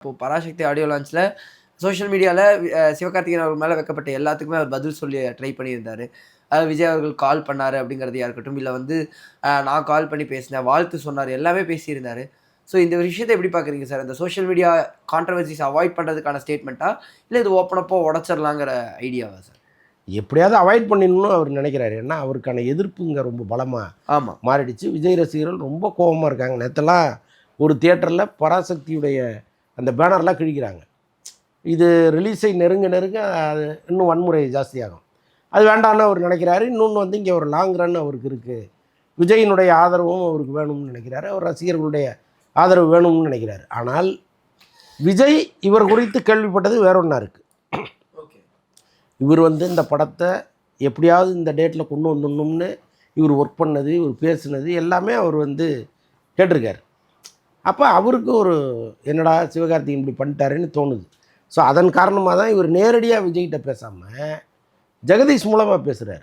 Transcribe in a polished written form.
இப்போ Parasakthi audio லான்ச்சில் social மீடியாவில் சிவகார்த்திகேயன் அவர் மேலே வைக்கப்பட்ட எல்லாத்துக்குமே அவர் பதில் சொல்லி ட்ரை பண்ணியிருந்தார். விஜய் அவர்கள் கால் பண்ணார் அப்படிங்கிறதையா இருக்கட்டும், இல்லை வந்து நான் கால் பண்ணி பேசினேன், வாழ்த்து சொன்னார், எல்லாமே பேசியிருந்தார். ஸோ இந்த விஷயத்தை எப்படி பார்க்குறீங்க சார்? இந்த சோஷியல் மீடியா கான்ட்ரவர்சிஸ் அவாய்ட் பண்ணுறதுக்கான ஸ்டேட்மெண்ட்டா, இல்லை இது ஓப்பனப்போ உடச்சிடலாங்கிற ஐடியாவா சார்? எப்படியாவது அவாய்ட் பண்ணிடணும்னு அவர் நினைக்கிறாரு. ஏன்னா அவருக்கான எதிர்ப்புங்க ரொம்ப பலமாக மாறிடுச்சு. விஜய் ரசிகர்கள் ரொம்ப கோபமாக இருக்காங்க. நேற்றெல்லாம் ஒரு தியேட்டரில் பராசக்தியுடைய அந்த பேனர்லாம் கிழிக்கிறாங்க. இது ரிலீஸை நெருங்க அது இன்னும் வன்முறை ஜாஸ்தியாகும். அது வேண்டாம்னு அவர் நினைக்கிறாரு. இன்னொன்று வந்து இங்கே ஒரு லாங் ரன் அவருக்கு இருக்குது. விஜயினுடைய ஆதரவும் அவருக்கு வேணும்னு நினைக்கிறாரு. அவர் ரசிகர்களுடைய ஆதரவு வேணும்னு நினைக்கிறாரு. ஆனால் விஜய் இவர் குறித்து கேள்விப்பட்டது வேறொன்றா இருக்குது. இவர் வந்து இந்த படத்தை எப்படியாவது இந்த டேட்டில் கொண்டு வந்துடணும்னு இவர் ஒர்க் பண்ணது, இவர் பேசுனது எல்லாமே அவர் வந்து கேட்டிருக்கார். அப்போ அவருக்கு ஒரு என்னடா சிவகார்த்திகேயன் இப்படி பண்ணிட்டாருன்னு தோணுது. ஸோ அதன் காரணமாக தான் இவர் நேரடியாக விஜய்கிட்ட பேசாமல் ஜெகதீஷ் மூலமாக பேசுகிறார்.